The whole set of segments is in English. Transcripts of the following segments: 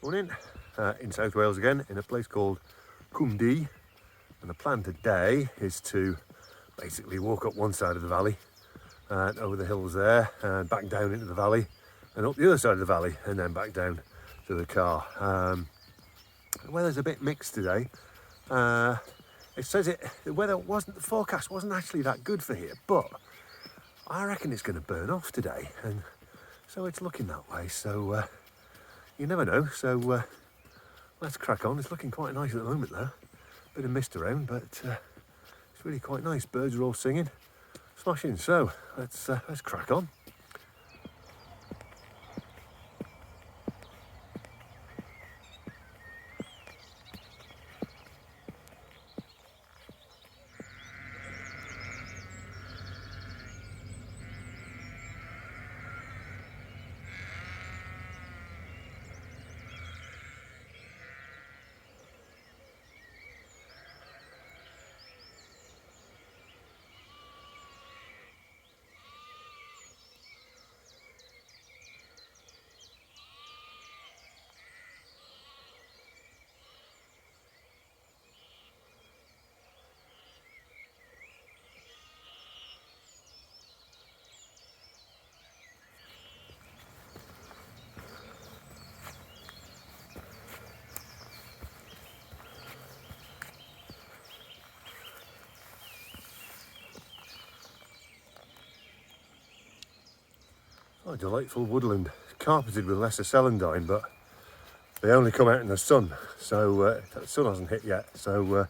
Morning, in South Wales again, in a place called Cwmdu, and the plan today is to basically walk up one side of the valley and over the hills there and back down into the valley and up the other side of the valley and then back down to the car. The weather's a bit mixed today. It says the forecast wasn't actually that good for here, but I reckon it's going to burn off today, and so it's looking that way. So you never know. So let's crack on. It's looking quite nice at the moment though. Bit of mist around, but it's really quite nice. Birds are all singing, smashing. So let's crack on. Oh, delightful woodland, carpeted with lesser celandine, but they only come out in the sun, so the sun hasn't hit yet, so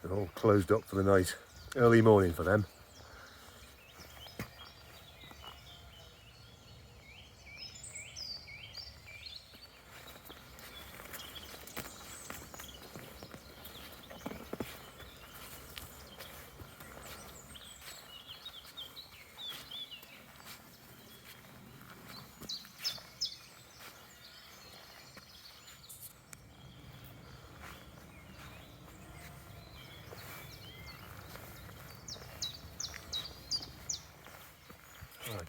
they're all closed up for the night. Early morning for them.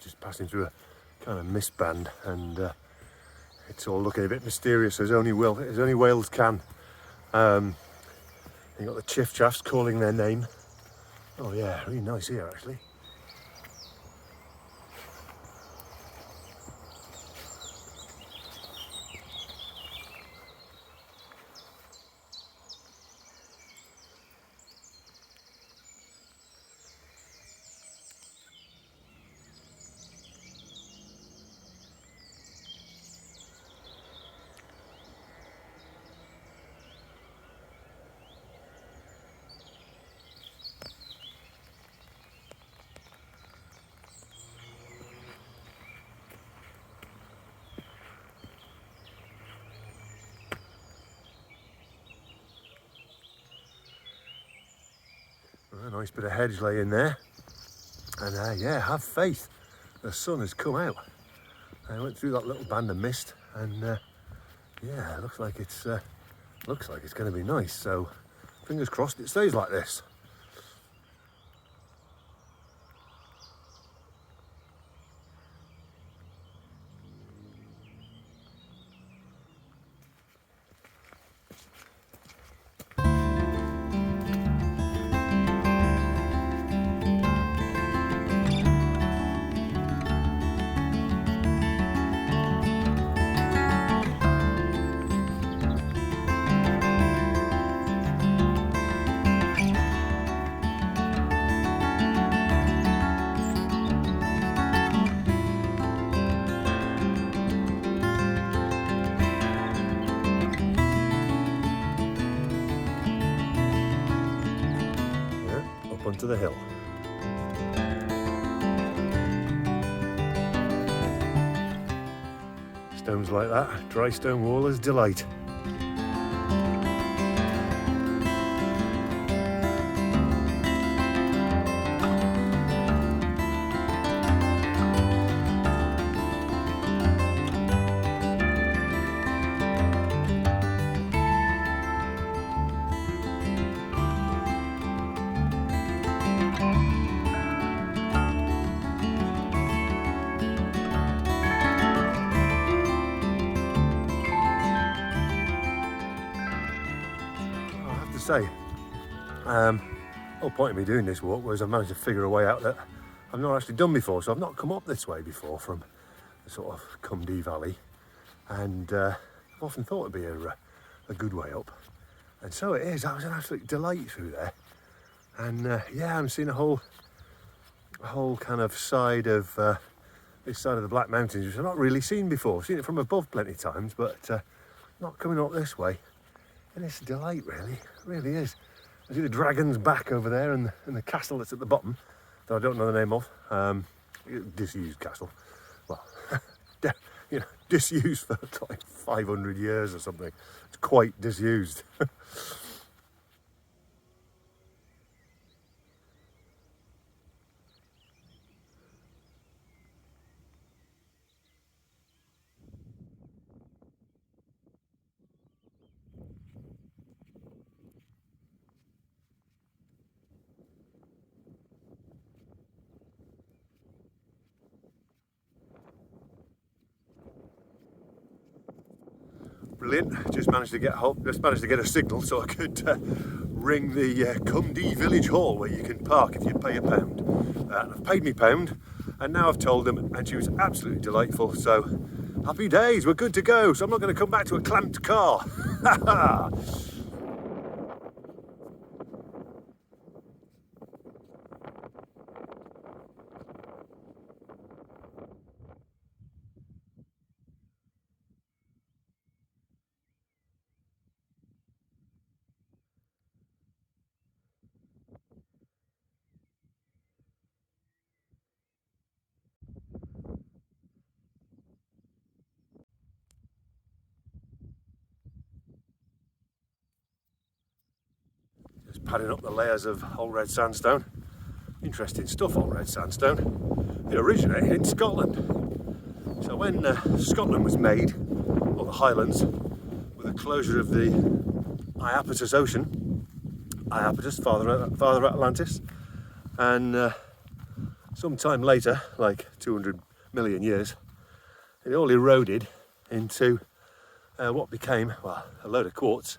Just passing through a kind of mist band, and it's all looking a bit mysterious, as only whales can. You got the chiff-chaffs calling their name. Oh yeah, really nice here actually. A nice bit of hedge laying there, and yeah, have faith. The sun has come out. I went through that little band of mist, and yeah, it looks like it's going to be nice. So fingers crossed it stays like this. Onto the hill. Stones like that, dry stone wall is delight. say, the whole point of me doing this walk was I managed to figure a way out that I've not actually done before. So I've not come up this way before from the sort of Cwmdu Valley, and I've often thought it'd be a good way up, and so it is. That was an absolute delight through there, and yeah, I'm seeing a whole kind of side of this side of the Black Mountains, which I've not really seen before. I've seen it from above plenty of times, but not coming up this way, and it's a delight, really. It really is. I see the dragon's back over there, and the castle that's at the bottom, that I don't know the name of. Disused castle. Well, you know, disused for like 500 years or something. It's quite disused. Brilliant. Just managed to get a signal so I could ring the Cwmdu Village Hall, where you can park if you pay £1. I've paid me £1, and now I've told them, and she was absolutely delightful. So happy days, we're good to go. So I'm not going to come back to a clamped car. Just padding up the layers of old red sandstone. Interesting stuff, old red sandstone. It originated in Scotland. So when Scotland was made, or the Highlands, with the closure of the Iapetus Ocean, Iapetus, Father Atlantis, and sometime later, like 200 million years, it all eroded into what became, well, a load of quartz,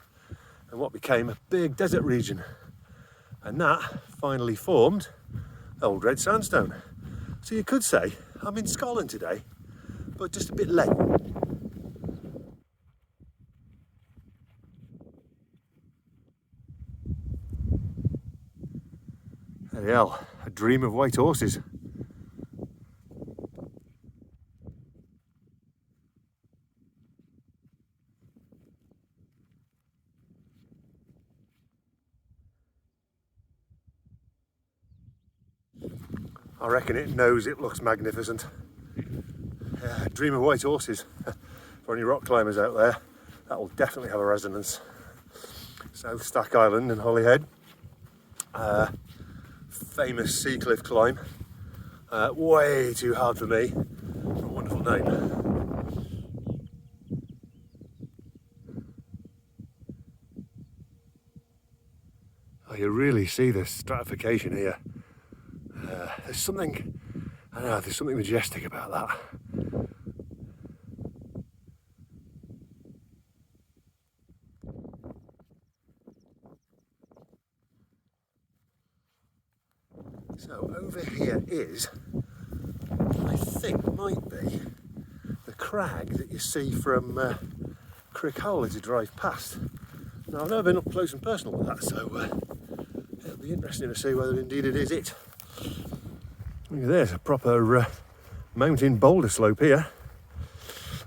and what became a big desert region, and that finally formed old red sandstone. So you could say I'm in Scotland today, but just a bit late. Bloody hell, a dream of white horses. I reckon it knows it looks magnificent. Yeah, dream of white horses. For any rock climbers out there, that will definitely have a resonance. South Stack Island and Holyhead. Famous sea cliff climb. Way too hard for me. A wonderful name. Oh, you really see the stratification here. There's something, I don't know, there's something majestic about that. So over here is, I think might be, the crag that you see from Cwmdu as you drive past. Now I've never been up close and personal with that, so it'll be interesting to see whether indeed it is it. Look at this, a proper mountain boulder slope here.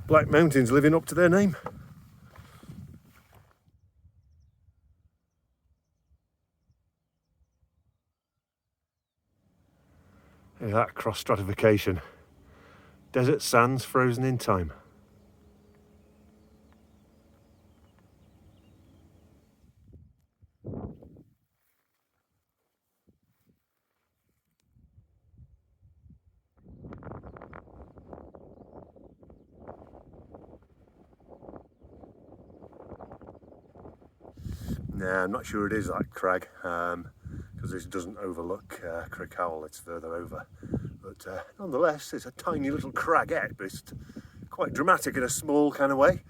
Black Mountains living up to their name. Look at that cross stratification. Desert sands frozen in time. Nah, I'm not sure it is that crag, because this doesn't overlook Cwmdu, it's further over. But nonetheless, it's a tiny little cragette, but it's quite dramatic in a small kind of way.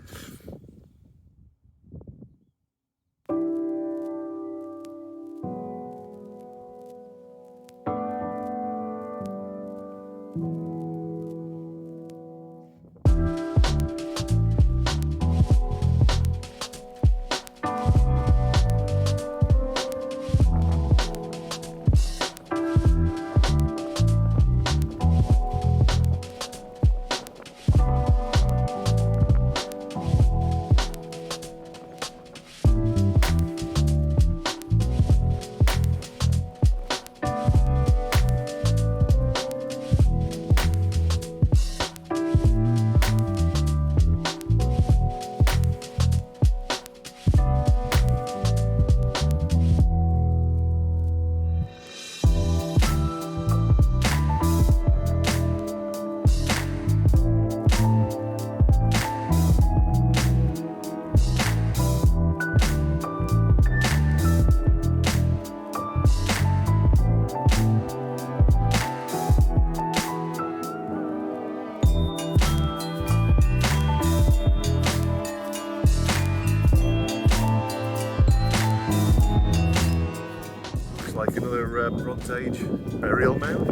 Like another Bronze Age burial mound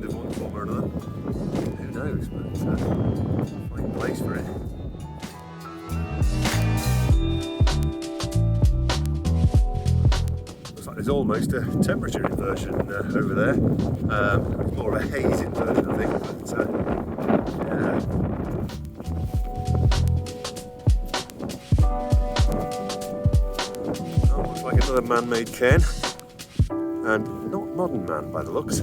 of one form or another. Who knows, but fine place for it. Looks like there's almost a temperature inversion over there. It's more of a haze inversion, I think, but yeah. Oh, looks like another man-made cairn. And not modern man by the looks.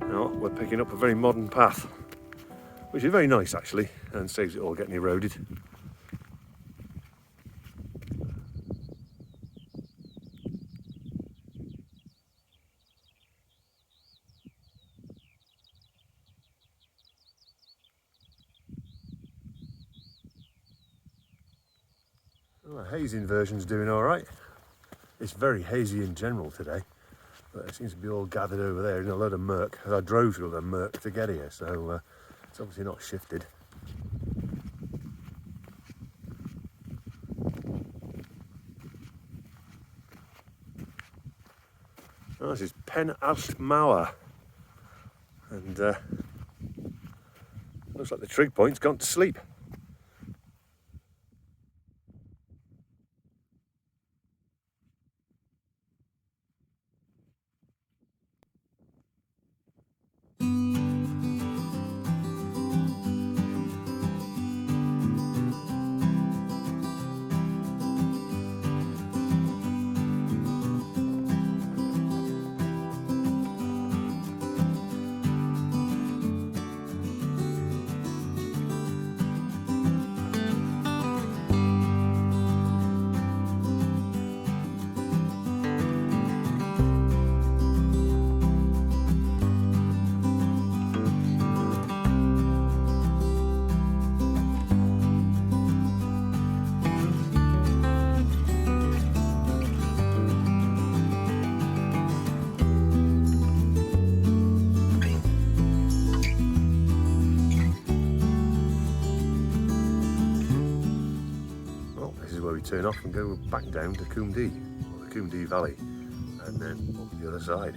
Now, we're picking up a very modern path, which is very nice actually, and saves it all getting eroded. Well, the haze inversion's doing all right. It's very hazy in general today, but it seems to be all gathered over there in a load of murk. I drove through the murk to get here, so it's obviously not shifted. Oh, this is Pen Allt Mawr, and looks like the trig point's gone to sleep. Turn off and go back down to Cwmdu, or the Cwmdu Valley, and then up the other side.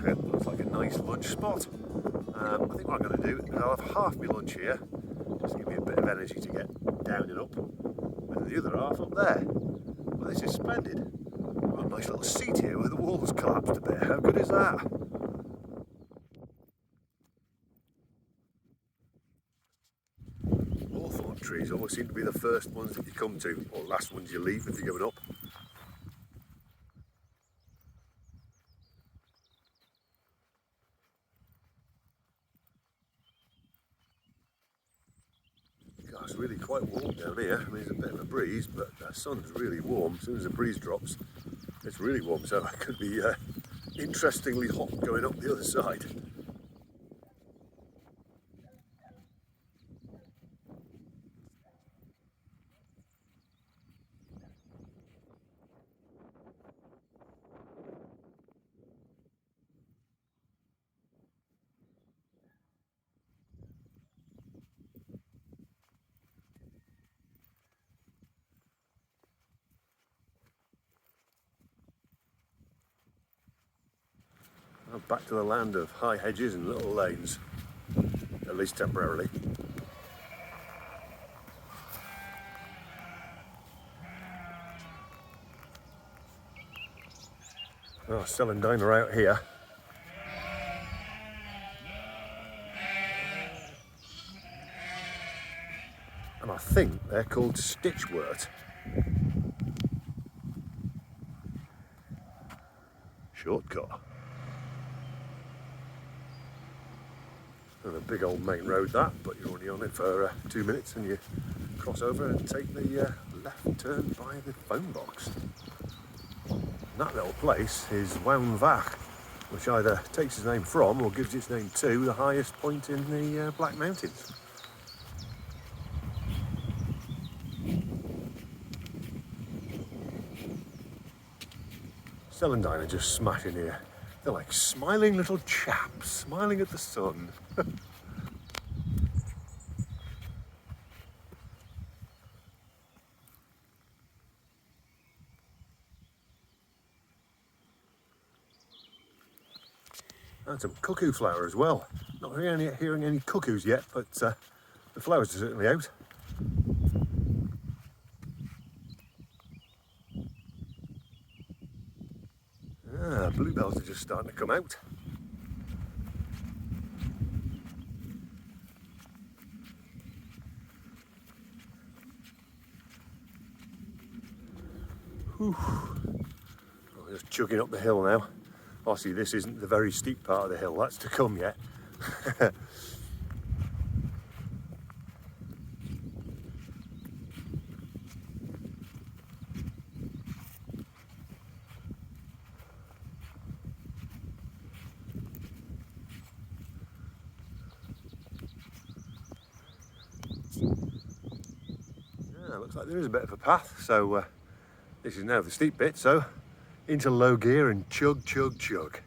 Looks like a nice lunch spot. I think what I'm going to do is I'll have half my lunch here, just to give me a bit of energy to get down and up, and the other half up there. Well, this is splendid. What I'm Nice little seat here where the walls collapsed a bit. How good is that? Hawthorn trees always seem to be the first ones that you come to, or last ones you leave if you're going up. God, it's really quite warm down here. I mean, there's a bit of a breeze, but the sun's really warm. As soon as the breeze drops, it's really warm, so it could be interestingly hot going up the other side. Well, back to the land of high hedges and little lanes, at least temporarily. Oh, Cwmdu are out here. And I think they're called stitchwort. Shortcut. And a big old main road that, but you're only on it for 2 minutes and you cross over and take the left turn by the phone box. And that little place is Cwmdu, which either takes its name from or gives its name to the highest point in the Black Mountains. Cwmdu are just smashing here. They're like smiling little chaps, smiling at the sun. And some cuckoo flower as well. Not hearing any cuckoos yet, but the flowers are certainly out. Bluebells are just starting to come out. Whew. Oh, just chugging up the hill now. Obviously this isn't the very steep part of the hill, that's to come yet. Looks like there is a bit of a path, so this is now the steep bit, so into low gear and chug, chug, chug.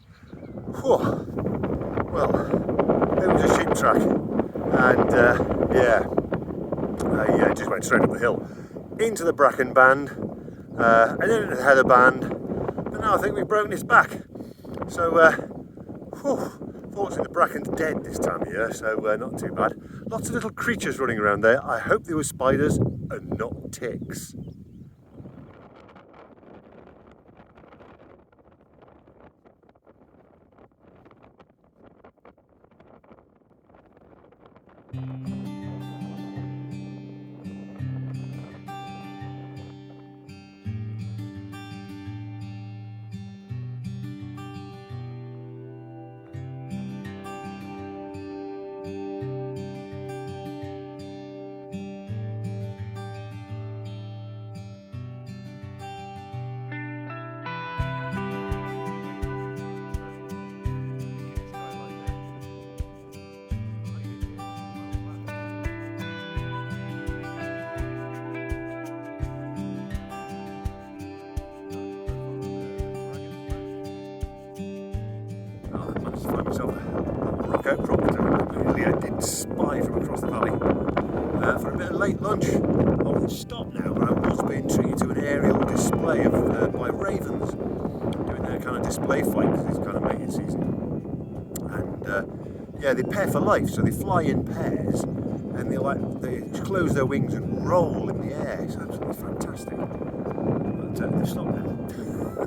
Whew. Well, it was a sheep track, and yeah, I just went straight up the hill into the bracken band, and then into the heather band, but now I think we've broken its back. So, fortunately the bracken's dead this time of year, so not too bad. Lots of little creatures running around there. I hope they were spiders and not ticks. Find myself a rock outcrop that I did spy from across the valley for a bit of late lunch. I won't stop now, but I was being treated to an aerial display of by ravens doing their kind of display flight because it's kind of mating season. And yeah, they pair for life, so they fly in pairs and they close their wings and roll in the air. It's absolutely fantastic. But they've stopped now.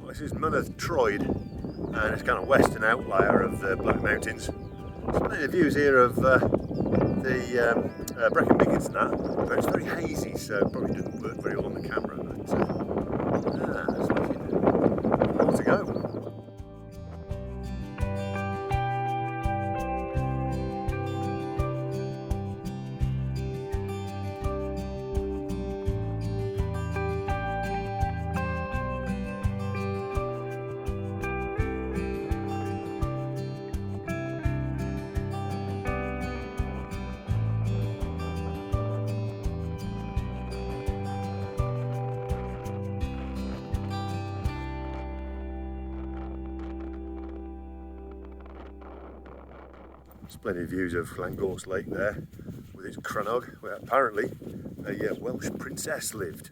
This is Mynydd Troed, and it's kind of western outlier of the Black Mountains. There's plenty of views here of the Brecon Beacons and that, but it's very hazy, so it probably didn't work very well on the camera. But that's wicked. More to go. There's plenty of views of Llangorse Lake there with its crannog, where apparently a Welsh princess lived.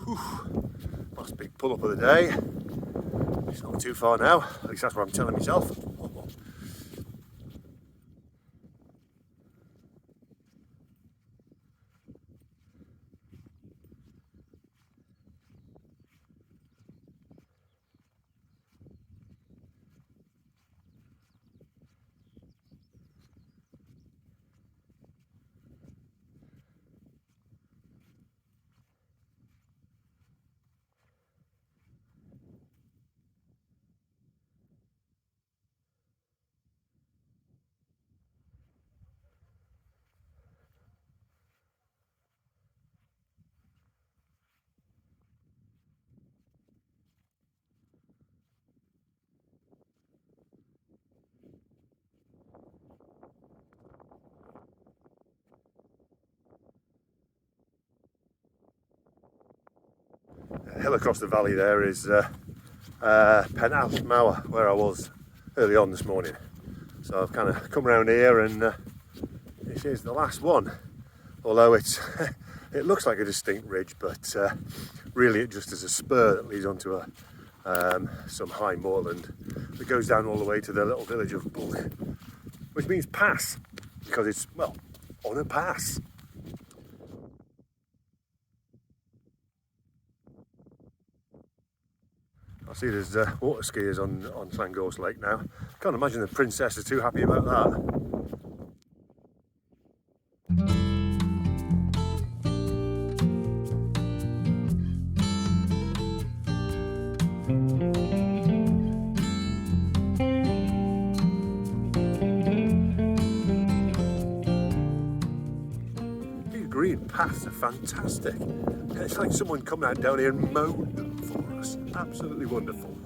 Whew. Last big pull up of the day. It's not too far now, at least that's what I'm telling myself. Hill across the valley there is Pen Allt Mawr, where I was early on this morning. So I've kind of come around here, and this is the last one. Although it's it looks like a distinct ridge, but really it just is a spur that leads onto some high moorland that goes down all the way to the little village of Bulk, which means pass, because it's, well, on a pass. I see there's water skiers on Llangorse Lake now. Can't imagine the princess is too happy about that. These green paths are fantastic. It's like someone come out down here and mowed them for us. Absolutely wonderful.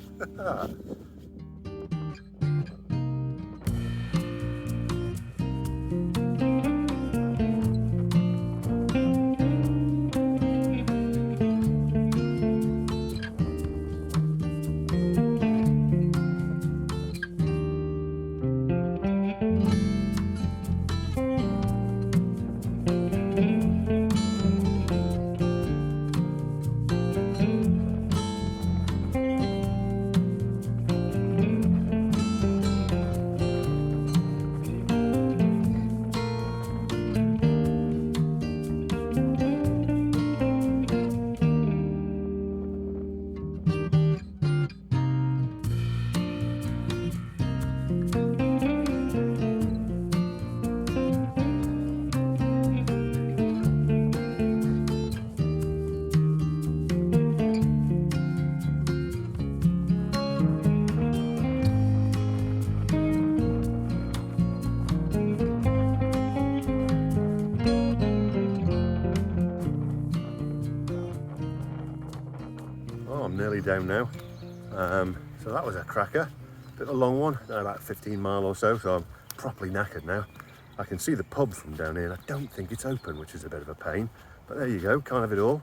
I'm nearly down now, so that was a cracker. Bit of a long one, about 15 mile or so, so I'm properly knackered now. I can see the pub from down here and I don't think it's open, which is a bit of a pain. But there you go, can't have it all.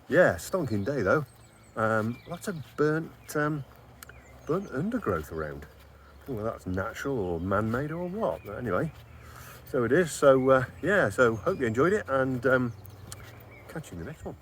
Yeah, stonking day though. Lots of burnt undergrowth around. I don't know whether that's natural or man-made or what, but anyway, so it is. So yeah, so hope you enjoyed it, and catch you in the next one.